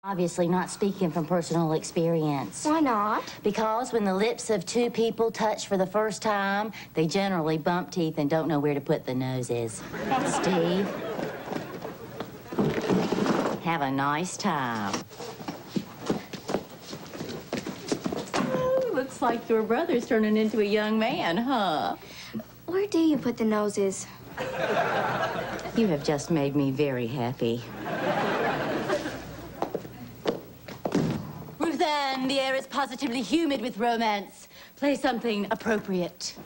Obviously not speaking from personal experience. Why not? Because when the lips of two people touch for the first time, they generally bump teeth and don't know where to put the noses. Steve, have a nice time. Oh, looks like your brother's turning into a young man, huh? Where do you put the noses? You have just made me very happy. Then the air is positively humid with romance. Play something appropriate.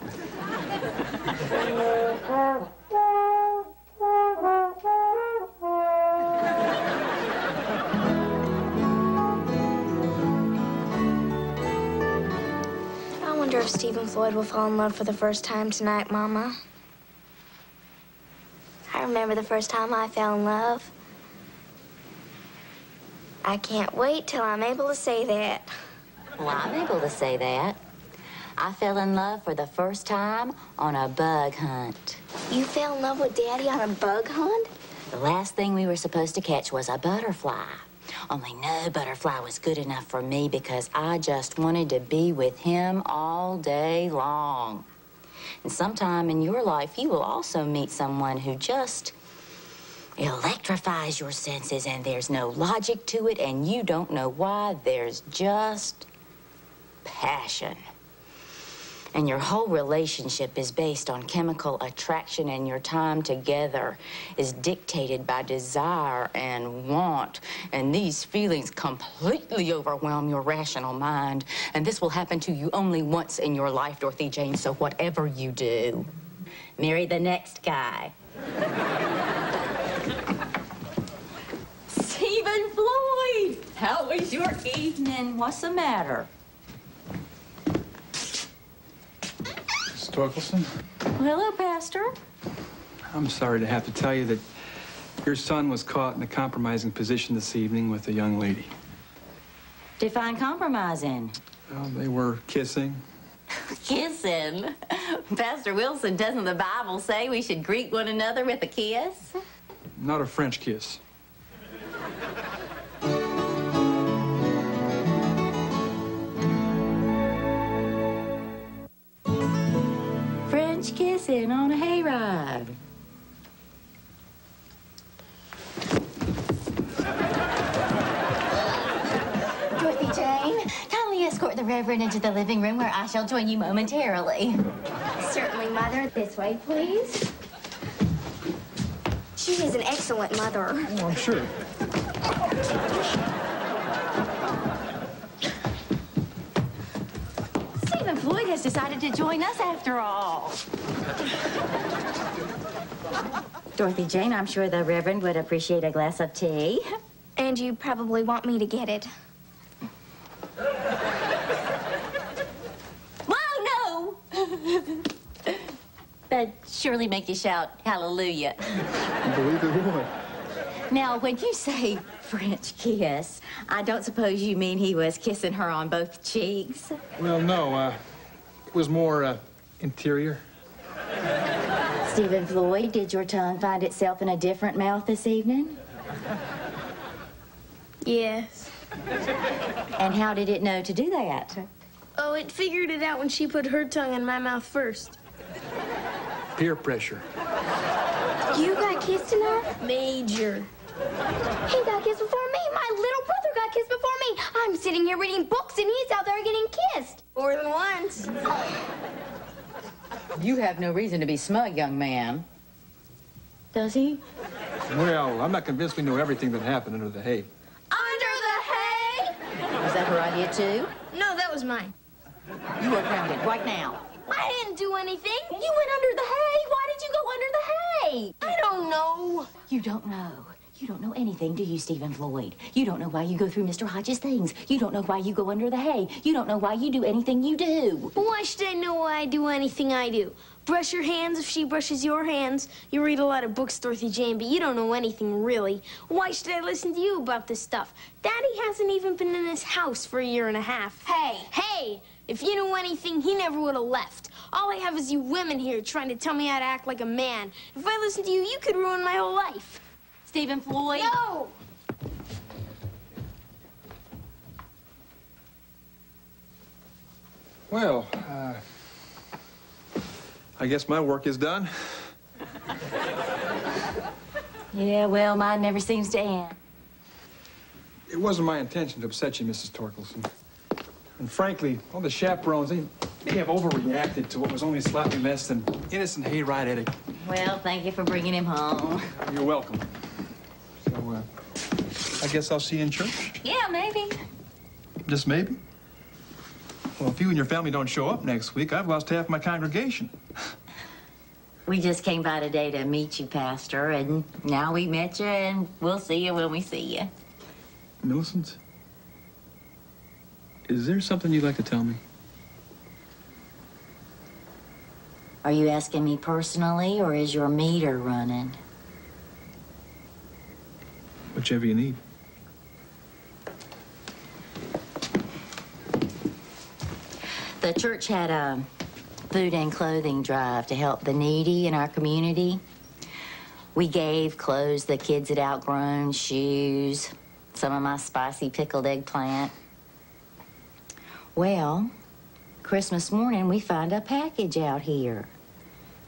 I wonder if Steven Floyd will fall in love for the first time tonight, Mama. I remember the first time I fell in love. I can't wait till I'm able to say that. Well, I'm able to say that. I fell in love for the first time on a bug hunt. You fell in love with Daddy on a bug hunt? The last thing we were supposed to catch was a butterfly. Only no butterfly was good enough for me because I just wanted to be with him all day long. And sometime in your life, you will also meet someone who just electrifies your senses, and there's no logic to it, and you don't know why. There's just passion. And your whole relationship is based on chemical attraction, and your time together is dictated by desire and want. And these feelings completely overwhelm your rational mind. And this will happen to you only once in your life, Dorothy Jane, so whatever you do, marry the next guy. Steven Floyd! How was your evening? What's the matter? Miss Torkelson? Well, hello, Pastor. I'm sorry to have to tell you that your son was caught in a compromising position this evening with a young lady. Define compromising. Well, they were kissing. Kissing? Pastor Wilson, doesn't the Bible say we should greet one another with a kiss? Not a French kiss. French kissing on a hayride. Dorothy Jane? Kindly escort the Reverend into the living room where I shall join you momentarily. Certainly, Mother. This way, please. She is an excellent mother. Oh, I'm sure. Steven Floyd has decided to join us after all. Dorothy Jane, I'm sure the Reverend would appreciate a glass of tea. And you probably want me to get it. Whoa, no! That'd surely make you shout hallelujah. I believe it would. Now, when you say French kiss, I don't suppose you mean he was kissing her on both cheeks? Well, no, it was more, interior. Steven Floyd, did your tongue find itself in a different mouth this evening? Yes. And how did it know to do that? Oh, it figured it out when she put her tongue in my mouth first. Peer pressure. You got kissed tonight? Major. He got kissed before me. My little brother got kissed before me. I'm sitting here reading books, and he's out there getting kissed. More than once. You have no reason to be smug, young man. Does he? Well, I'm not convinced we know everything that happened under the hay. Under the hay? Was that her idea, too? No, that was mine. You are grounded right now. I didn't do anything. You went under the hay. Why did you go under the hay? I don't know. You don't know. You don't know anything, do you, Steven Floyd? You don't know why you go through Mr. Hodges' things. You don't know why you go under the hay. You don't know why you do anything you do. Why should I know why I do anything I do? Brush your hands if she brushes your hands. You read a lot of books, Dorothy Jane, but you don't know anything really. Why should I listen to you about this stuff? Daddy hasn't even been in this house for a year and a half. Hey. Hey! If you knew anything, he never would have left. All I have is you women here trying to tell me how to act like a man. If I listened to you, you could ruin my whole life. Steven Floyd? No! Well, I guess my work is done. Yeah, well, mine never seems to end. It wasn't my intention to upset you, Mrs. Torkelson. And frankly, all the chaperones, they have overreacted to what was only slightly less than innocent hayride etiquette. Well, thank you for bringing him home. You're welcome. So, I guess I'll see you in church? Yeah, maybe. Just maybe? Well, if you and your family don't show up next week, I've lost half my congregation. We just came by today to meet you, Pastor, and now we met you, and we'll see you when we see you. Millicent, is there something you'd like to tell me? Are you asking me personally, or is your meter running? Whichever you need. The church had a food and clothing drive to help the needy in our community. We gave clothes the kids had outgrown, shoes, some of my spicy pickled eggplant. Well, Christmas morning, we find a package out here.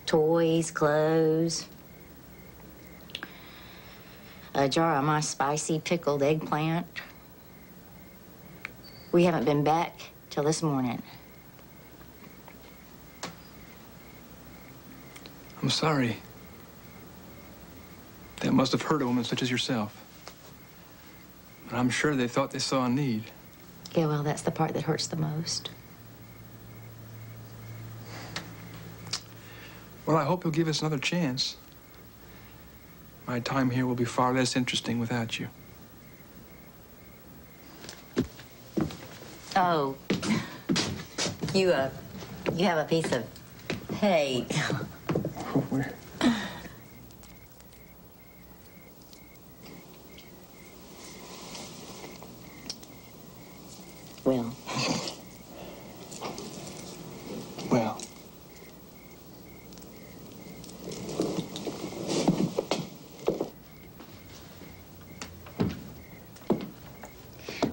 Toys, clothes, a jar of my spicy pickled eggplant. We haven't been back till this morning. I'm sorry. That must have hurt a woman such as yourself. But I'm sure they thought they saw a need. Yeah, well, that's the part that hurts the most. Well, I hope you'll give us another chance. My time here will be far less interesting without you. Oh, you have a piece of hay. Where? Well. Well.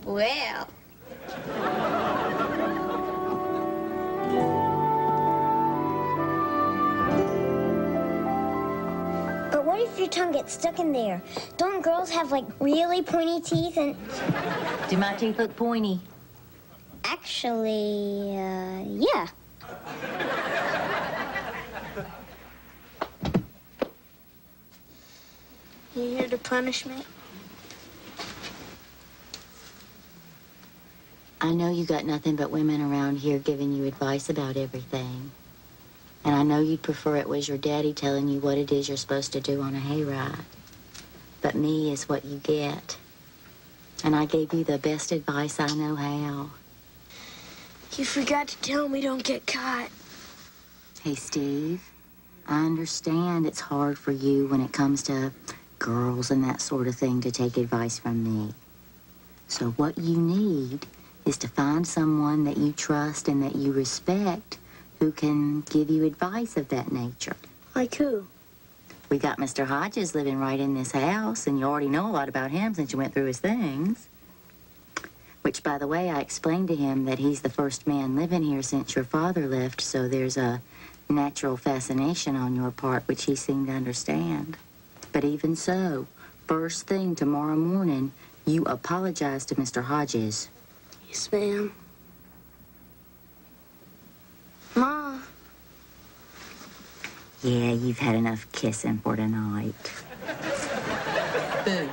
Well. But what if your tongue gets stuck in there? Don't girls have, like, really pointy teeth and... Do my teeth look pointy? Actually, yeah. You here to punish me? I know you got nothing but women around here giving you advice about everything. And I know you'd prefer it was your daddy telling you what it is you're supposed to do on a hayride. But me is what you get. And I gave you the best advice I know how. You forgot to tell me don't get caught. Hey, Steve, I understand it's hard for you when it comes to girls and that sort of thing to take advice from me. So what you need is to find someone that you trust and that you respect who can give you advice of that nature. Like who? We got Mr. Hodges living right in this house, and you already know a lot about him since you went through his things. Which, by the way, I explained to him that he's the first man living here since your father left, so there's a natural fascination on your part, which he seemed to understand. But even so, first thing tomorrow morning, you apologize to Mr. Hodges. Yes, ma'am. Ma. Yeah, you've had enough kissing for tonight. Boo.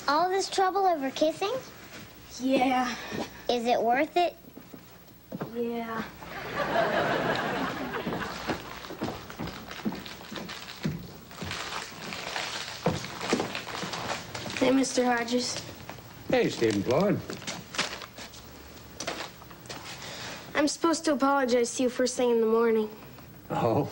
All this trouble over kissing? Yeah. Is it worth it? Yeah. Hey, Mr. Hodges. Hey, Steven Floyd. I'm supposed to apologize to you first thing in the morning. Oh,